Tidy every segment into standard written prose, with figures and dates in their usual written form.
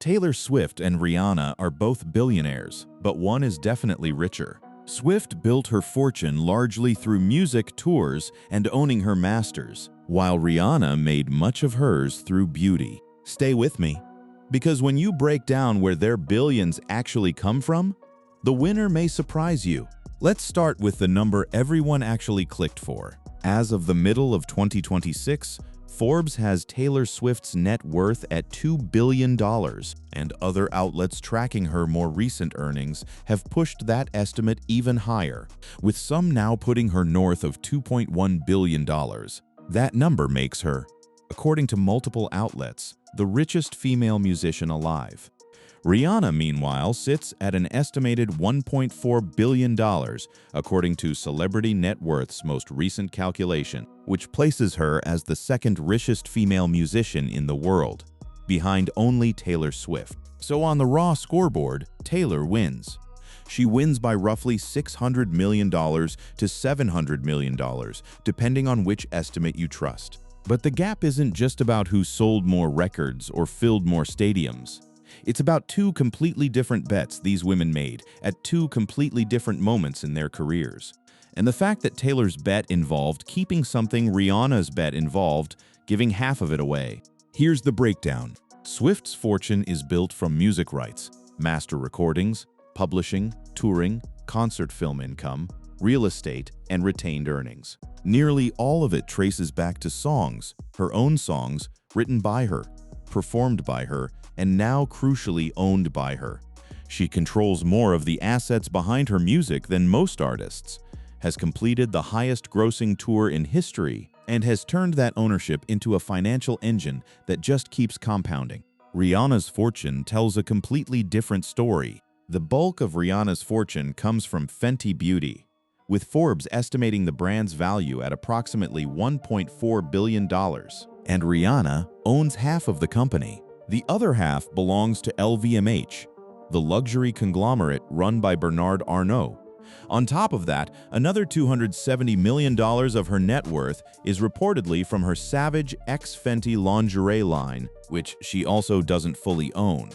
Taylor Swift and Rihanna are both billionaires, but one is definitely richer. Swift built her fortune largely through music tours and owning her masters, while Rihanna made much of hers through beauty. Stay with me, because when you break down where their billions actually come from, the winner may surprise you. Let's start with the number everyone actually clicked for. As of the middle of 2026, Forbes has Taylor Swift's net worth at $2 billion, and other outlets tracking her more recent earnings have pushed that estimate even higher, with some now putting her north of $2.1 billion. That number makes her, according to multiple outlets, the richest female musician alive. Rihanna, meanwhile, sits at an estimated $1.4 billion, according to Celebrity Net Worth's most recent calculation, which places her as the second richest female musician in the world, behind only Taylor Swift. So on the raw scoreboard, Taylor wins. She wins by roughly $600 million to $700 million, depending on which estimate you trust. But the gap isn't just about who sold more records or filled more stadiums. It's about two completely different bets these women made at two completely different moments in their careers. And the fact that Taylor's bet involved keeping something Rihanna's bet involved giving half of it away. Here's the breakdown. Swift's fortune is built from music rights, master recordings, publishing, touring, concert film income, real estate, and retained earnings. Nearly all of it traces back to songs, her own songs, written by her, performed by her, and now crucially owned by her. She controls more of the assets behind her music than most artists, has completed the highest-grossing tour in history, and has turned that ownership into a financial engine that just keeps compounding. Rihanna's fortune tells a completely different story. The bulk of Rihanna's fortune comes from Fenty Beauty, with Forbes estimating the brand's value at approximately $1.4 billion. And Rihanna owns half of the company. The other half belongs to LVMH, the luxury conglomerate run by Bernard Arnault. On top of that, another $270 million of her net worth is reportedly from her Savage X Fenty lingerie line, which she also doesn't fully own.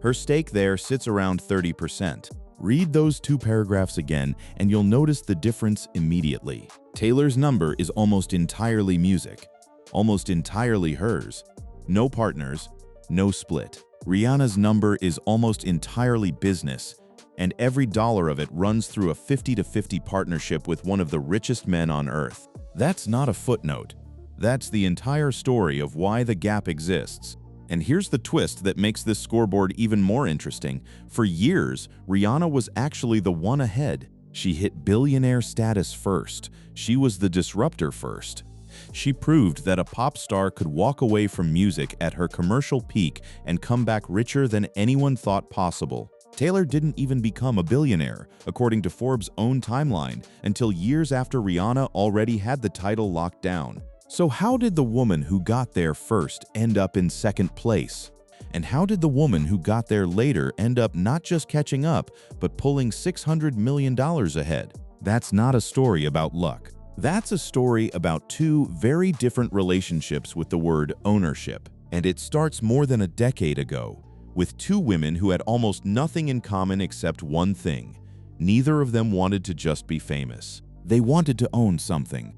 Her stake there sits around 30%. Read those two paragraphs again and you'll notice the difference immediately. Taylor's number is almost entirely music, almost entirely hers. No partners, no split. Rihanna's number is almost entirely business, and every dollar of it runs through a 50-50 partnership with one of the richest men on earth. That's not a footnote. That's the entire story of why the gap exists. And here's the twist that makes this scoreboard even more interesting. For years, Rihanna was actually the one ahead. She hit billionaire status first. She was the disruptor first. She proved that a pop star could walk away from music at her commercial peak and come back richer than anyone thought possible. Taylor didn't even become a billionaire, according to Forbes' own timeline, until years after Rihanna already had the title locked down. So how did the woman who got there first end up in second place? And how did the woman who got there later end up not just catching up, but pulling $600 million ahead? That's not a story about luck. That's a story about two very different relationships with the word ownership. And it starts more than a decade ago, with two women who had almost nothing in common except one thing. Neither of them wanted to just be famous. They wanted to own something.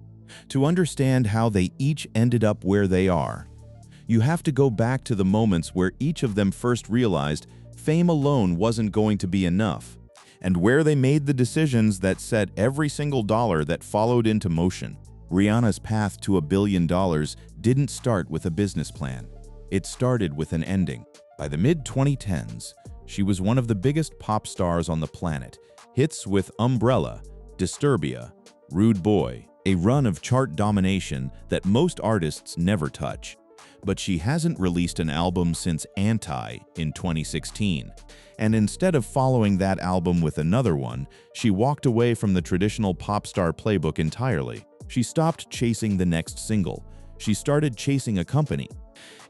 To understand how they each ended up where they are, you have to go back to the moments where each of them first realized fame alone wasn't going to be enough, and where they made the decisions that set every single dollar that followed into motion. Rihanna's path to $1 billion didn't start with a business plan. It started with an ending. By the mid-2010s, she was one of the biggest pop stars on the planet. Hits with Umbrella, Disturbia, Rude Boy, a run of chart domination that most artists never touch. But she hasn't released an album since Anti in 2016. And instead of following that album with another one, she walked away from the traditional pop star playbook entirely. She stopped chasing the next single. She started chasing a company.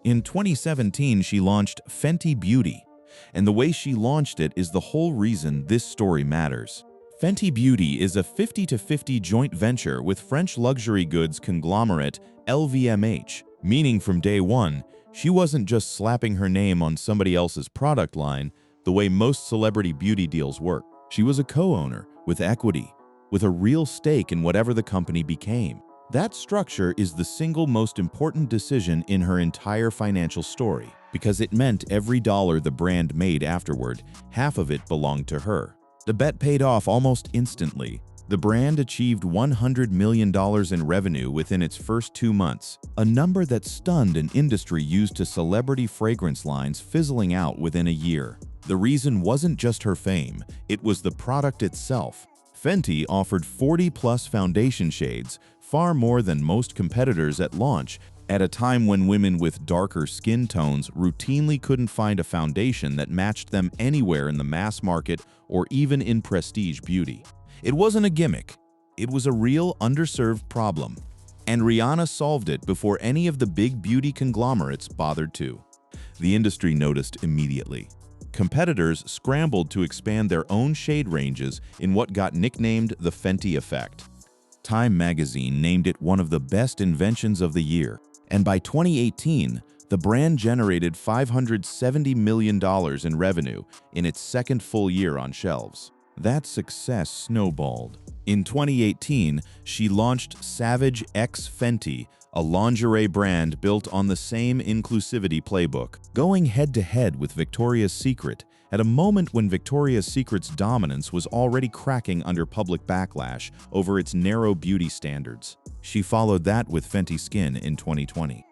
In 2017, she launched Fenty Beauty, and the way she launched it is the whole reason this story matters. Fenty Beauty is a 50-50 joint venture with French luxury goods conglomerate LVMH, meaning from day one, She wasn't just slapping her name on somebody else's product line the way most celebrity beauty deals work. She was a co-owner with equity, with a real stake in whatever the company became. That structure is the single most important decision in her entire financial story, because it meant every dollar the brand made afterward, half of it belonged to her. The bet paid off almost instantly. The brand achieved $100 million in revenue within its first 2 months, a number that stunned an industry used to celebrity fragrance lines fizzling out within a year. The reason wasn't just her fame, it was the product itself. Fenty offered 40-plus foundation shades, far more than most competitors at launch, at a time when women with darker skin tones routinely couldn't find a foundation that matched them anywhere in the mass market or even in prestige beauty. It wasn't a gimmick. It was a real underserved problem, and Rihanna solved it before any of the big beauty conglomerates bothered to. The industry noticed immediately. Competitors scrambled to expand their own shade ranges in what got nicknamed the Fenty effect. Time magazine named it one of the best inventions of the year, and by 2018, the brand generated $570 million in revenue in its second full year on shelves. That success snowballed. In 2018, she launched Savage X Fenty, a lingerie brand built on the same inclusivity playbook, going head-to-head with Victoria's Secret at a moment when Victoria's Secret's dominance was already cracking under public backlash over its narrow beauty standards. She followed that with Fenty Skin in 2020.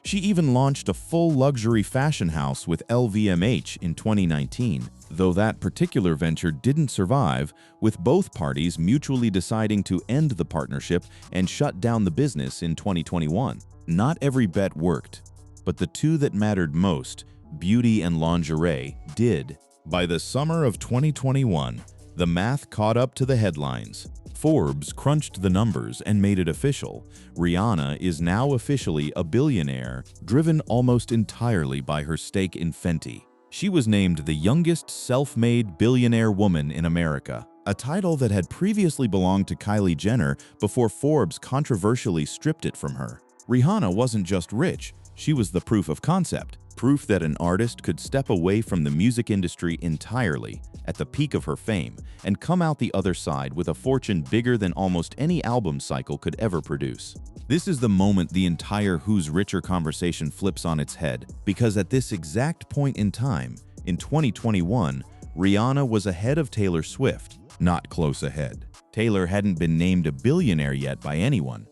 She even launched a full luxury fashion house with LVMH in 2019, though that particular venture didn't survive, with both parties mutually deciding to end the partnership and shut down the business in 2021. Not every bet worked, but the two that mattered most, beauty and lingerie, did. By the summer of 2021, the math caught up to the headlines. Forbes crunched the numbers and made it official. Rihanna is now officially a billionaire, driven almost entirely by her stake in Fenty. She was named the youngest self-made billionaire woman in America, a title that had previously belonged to Kylie Jenner before Forbes controversially stripped it from her. Rihanna wasn't just rich, she was the proof of concept. Proof that an artist could step away from the music industry entirely at the peak of her fame and come out the other side with a fortune bigger than almost any album cycle could ever produce. This is the moment the entire who's richer conversation flips on its head, because at this exact point in time, in 2021, Rihanna was ahead of Taylor Swift, not close ahead. Taylor hadn't been named a billionaire yet by anyone.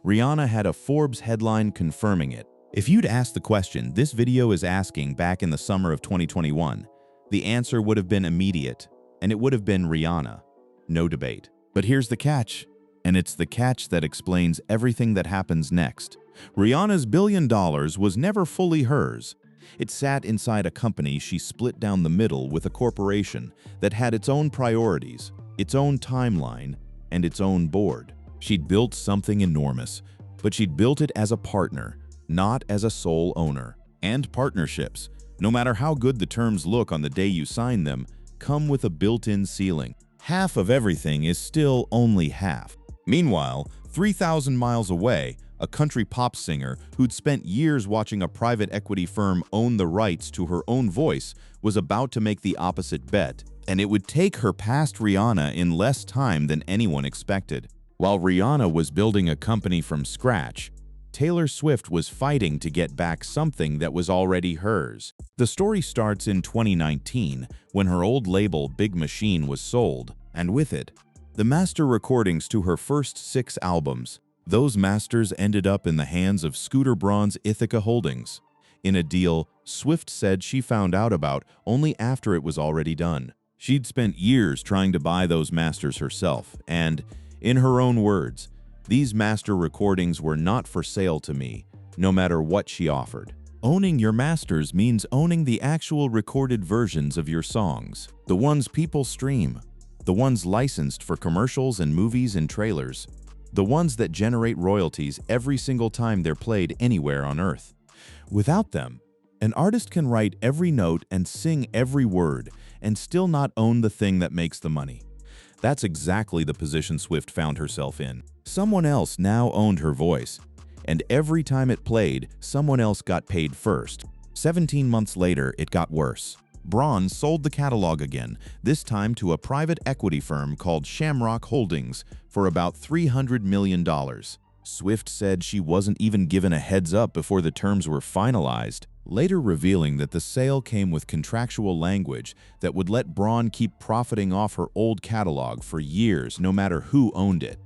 Rihanna had a Forbes headline confirming it. If you'd asked the question this video is asking back in the summer of 2021, the answer would have been immediate, and it would have been Rihanna. No debate. But here's the catch, and it's the catch that explains everything that happens next. Rihanna's $1 billion was never fully hers. It sat inside a company she split down the middle with a corporation that had its own priorities, its own timeline, and its own board. She'd built something enormous, but she'd built it as a partner, not as a sole owner. And partnerships, no matter how good the terms look on the day you sign them, come with a built-in ceiling. Half of everything is still only half. Meanwhile, 3,000 miles away, a country pop singer who'd spent years watching a private equity firm own the rights to her own voice was about to make the opposite bet, and it would take her past Rihanna in less time than anyone expected. While Rihanna was building a company from scratch, Taylor Swift was fighting to get back something that was already hers. The story starts in 2019 when her old label Big Machine was sold, and with it, the master recordings to her first 6 albums. Those masters ended up in the hands of Scooter Braun's Ithaca Holdings, in a deal Swift said she found out about only after it was already done. She'd spent years trying to buy those masters herself, and, in her own words, these master recordings were not for sale to me, no matter what she offered. Owning your masters means owning the actual recorded versions of your songs, the ones people stream, the ones licensed for commercials and movies and trailers, the ones that generate royalties every single time they're played anywhere on Earth. Without them, an artist can write every note and sing every word and still not own the thing that makes the money. That's exactly the position Swift found herself in. Someone else now owned her voice, and every time it played, someone else got paid first. 17 months later, it got worse. Braun sold the catalog again, this time to a private equity firm called Shamrock Holdings for about $300 million. Swift said she wasn't even given a heads up before the terms were finalized, later revealing that the sale came with contractual language that would let Braun keep profiting off her old catalog for years, no matter who owned it.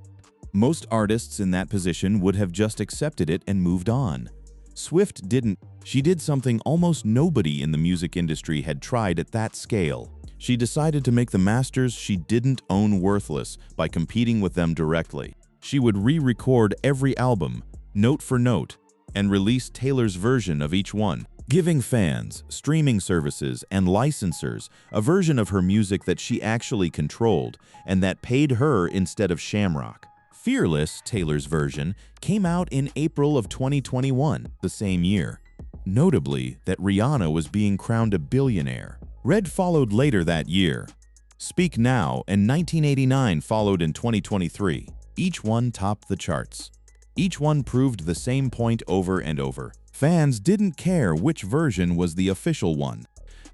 Most artists in that position would have just accepted it and moved on. Swift didn't. She did something almost nobody in the music industry had tried at that scale. She decided to make the masters she didn't own worthless by competing with them directly. She would re-record every album, note for note, and release Taylor's version of each one, giving fans, streaming services, and licensors a version of her music that she actually controlled and that paid her instead of Shamrock. Fearless, Taylor's version, came out in April of 2021, the same year. Notably, that Rihanna was being crowned a billionaire. Red followed later that year. Speak Now and 1989 followed in 2023. Each one topped the charts. Each one proved the same point over and over. Fans didn't care which version was the official one.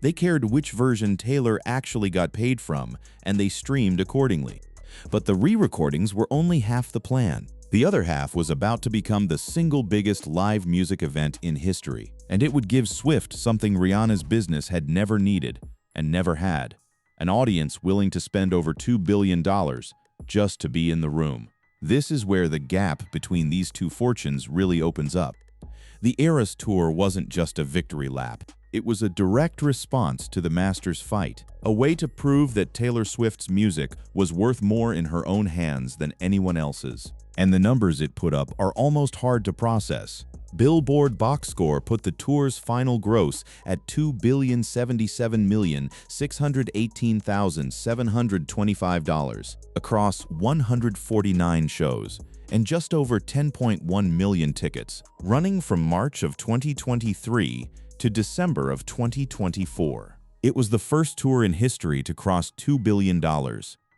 They cared which version Taylor actually got paid from, and they streamed accordingly. But the re-recordings were only half the plan. The other half was about to become the single biggest live music event in history, and it would give Swift something Rihanna's business had never needed and never had: an audience willing to spend over $2 billion just to be in the room. This is where the gap between these two fortunes really opens up. The Eras Tour wasn't just a victory lap. It was a direct response to the Masters fight, a way to prove that Taylor Swift's music was worth more in her own hands than anyone else's. And the numbers it put up are almost hard to process. Billboard Box Score put the tour's final gross at $2,077,618,725 across 149 shows and just over 10.1 million tickets, running from March of 2023 to December of 2024. It was the first tour in history to cross $2 billion.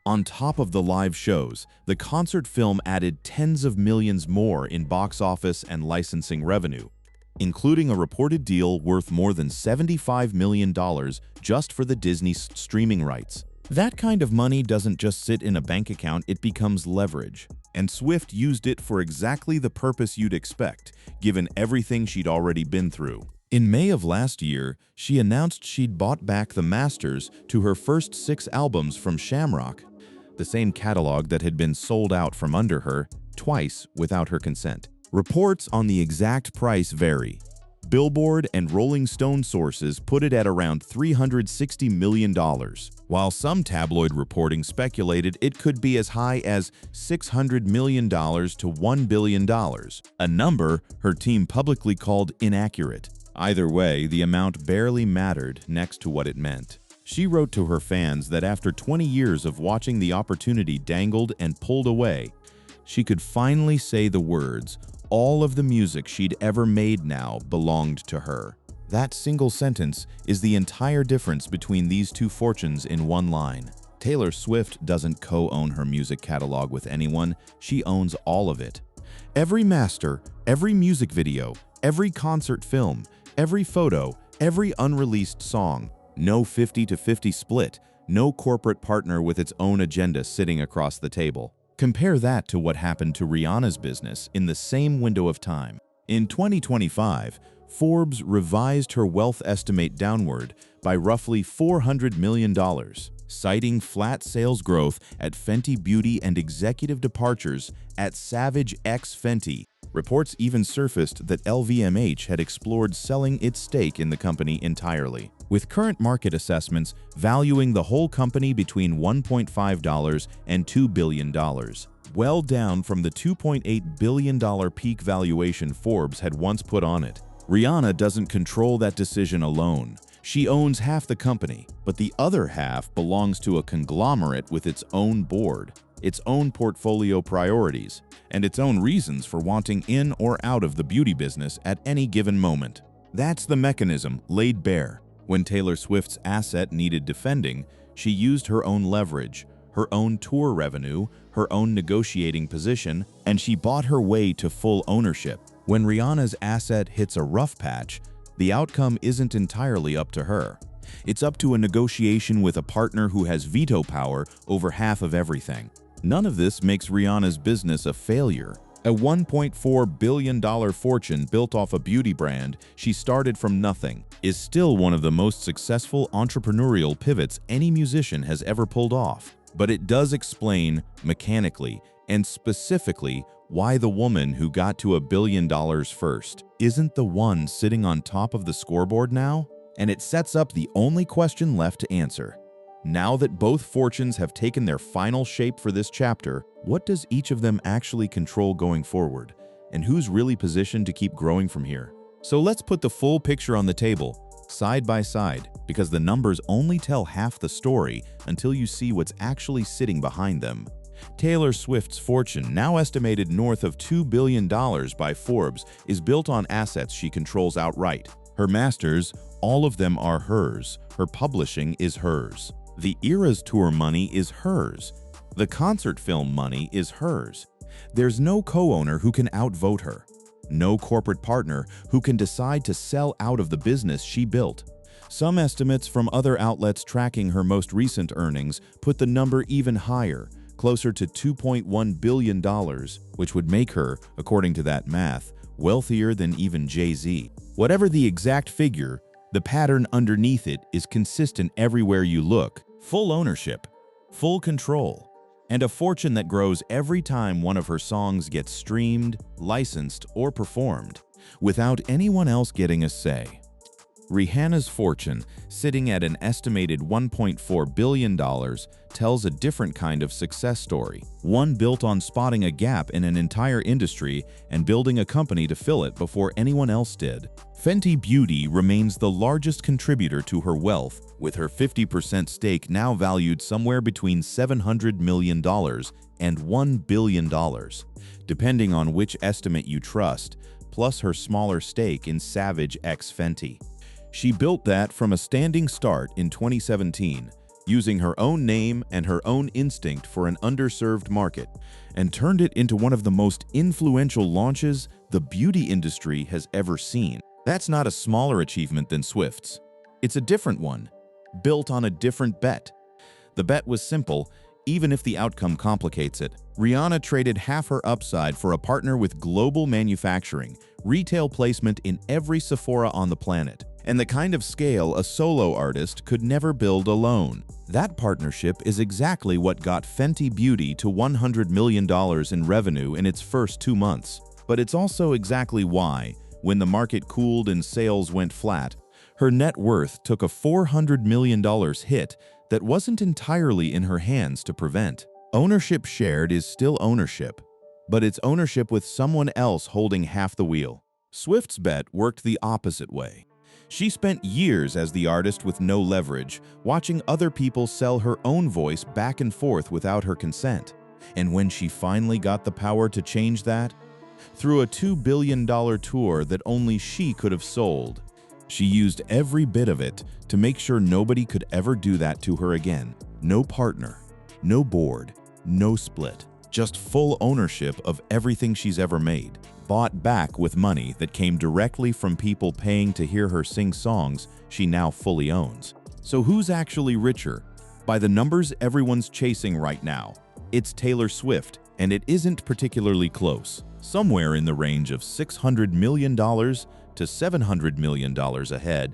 On top of the live shows, the concert film added tens of millions more in box office and licensing revenue, including a reported deal worth more than $75 million just for the Disney streaming rights. That kind of money doesn't just sit in a bank account, it becomes leverage. And Swift used it for exactly the purpose you'd expect, given everything she'd already been through. In May of last year, she announced she'd bought back the masters to her first 6 albums from Shamrock, the same catalog that had been sold out from under her twice without her consent. Reports on the exact price vary. Billboard and Rolling Stone sources put it at around $360 million, while some tabloid reporting speculated it could be as high as $600 million to $1 billion, a number her team publicly called inaccurate. Either way, the amount barely mattered next to what it meant. She wrote to her fans that after 20 years of watching the opportunity dangled and pulled away, she could finally say the words, "All of the music she'd ever made now belonged to her." That single sentence is the entire difference between these two fortunes in one line. Taylor Swift doesn't co-own her music catalog with anyone, she owns all of it. Every master, every music video, every concert film, every photo, every unreleased song. No 50-50 split, no corporate partner with its own agenda sitting across the table. Compare that to what happened to Rihanna's business in the same window of time. In 2025, Forbes revised her wealth estimate downward by roughly $400 million, citing flat sales growth at Fenty Beauty and executive departures at Savage X Fenty. Reports even surfaced that LVMH had explored selling its stake in the company entirely, with current market assessments valuing the whole company between $1.5 and $2 billion, well down from the $2.8 billion peak valuation Forbes had once put on it. Rihanna doesn't control that decision alone. She owns half the company, but the other half belongs to a conglomerate with its own board, its own portfolio priorities, and its own reasons for wanting in or out of the beauty business at any given moment. That's the mechanism laid bare. When Taylor Swift's asset needed defending, she used her own leverage, her own tour revenue, her own negotiating position, and she bought her way to full ownership. When Rihanna's asset hits a rough patch, the outcome isn't entirely up to her. It's up to a negotiation with a partner who has veto power over half of everything. None of this makes Rihanna's business a failure. A $1.4 billion fortune built off a beauty brand she started from nothing is still one of the most successful entrepreneurial pivots any musician has ever pulled off. But it does explain, mechanically and specifically, why the woman who got to $1 billion first isn't the one sitting on top of the scoreboard now. And it sets up the only question left to answer. Now that both fortunes have taken their final shape for this chapter, what does each of them actually control going forward? And who's really positioned to keep growing from here? So let's put the full picture on the table, side by side, because the numbers only tell half the story until you see what's actually sitting behind them. Taylor Swift's fortune, now estimated north of $2 billion by Forbes, is built on assets she controls outright. Her masters, all of them are hers. Her publishing is hers. The Eras Tour money is hers. The concert film money is hers. There's no co-owner who can outvote her. No corporate partner who can decide to sell out of the business she built. Some estimates from other outlets tracking her most recent earnings put the number even higher, closer to $2.1 billion, which would make her, according to that math, wealthier than even Jay-Z. Whatever the exact figure, the pattern underneath it is consistent everywhere you look. Full ownership, full control, and a fortune that grows every time one of her songs gets streamed, licensed, or performed, without anyone else getting a say. Rihanna's fortune, sitting at an estimated $1.4 billion, tells a different kind of success story, one built on spotting a gap in an entire industry and building a company to fill it before anyone else did. Fenty Beauty remains the largest contributor to her wealth, with her 50% stake now valued somewhere between $700 million and $1 billion, depending on which estimate you trust, plus her smaller stake in Savage x Fenty. She built that from a standing start in 2017, using her own name and her own instinct for an underserved market, and turned it into one of the most influential launches the beauty industry has ever seen. That's not a smaller achievement than Swift's. It's a different one, built on a different bet. The bet was simple, even if the outcome complicates it. Rihanna traded half her upside for a partner with global manufacturing, retail placement in every Sephora on the planet, and the kind of scale a solo artist could never build alone. That partnership is exactly what got Fenty Beauty to $100 million in revenue in its first 2 months. But it's also exactly why, when the market cooled and sales went flat, her net worth took a $400 million hit that wasn't entirely in her hands to prevent. Ownership shared is still ownership, but it's ownership with someone else holding half the wheel. Swift's bet worked the opposite way. She spent years as the artist with no leverage, watching other people sell her own voice back and forth without her consent. And when she finally got the power to change that, through a $2 billion tour that only she could have sold, she used every bit of it to make sure nobody could ever do that to her again. No partner, no board, no split, just full ownership of everything she's ever made, bought back with money that came directly from people paying to hear her sing songs she now fully owns. So who's actually richer? By the numbers everyone's chasing right now, it's Taylor Swift, and it isn't particularly close. Somewhere in the range of $600 million to $700 million ahead,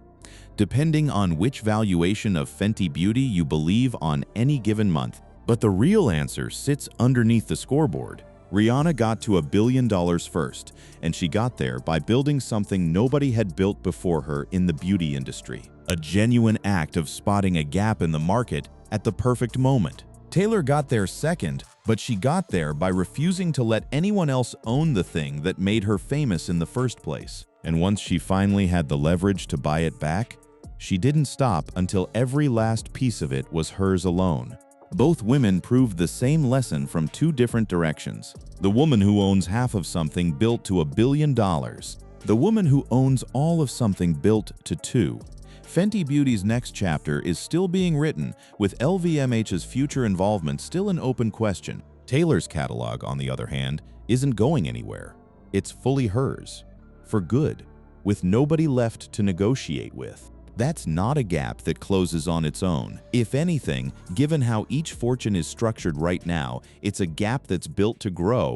depending on which valuation of Fenty Beauty you believe on any given month. But the real answer sits underneath the scoreboard. Rihanna got to $1 billion first, and she got there by building something nobody had built before her in the beauty industry. A genuine act of spotting a gap in the market at the perfect moment. Taylor got there second, but she got there by refusing to let anyone else own the thing that made her famous in the first place. And once she finally had the leverage to buy it back, she didn't stop until every last piece of it was hers alone. Both women proved the same lesson from two different directions. The woman who owns half of something built to $1 billion. The woman who owns all of something built to $2 billion. Fenty Beauty's next chapter is still being written, with LVMH's future involvement still an open question. Taylor's catalog, on the other hand, isn't going anywhere. It's fully hers. for good, with nobody left to negotiate with. That's not a gap that closes on its own. If anything, given how each fortune is structured right now, it's a gap that's built to grow,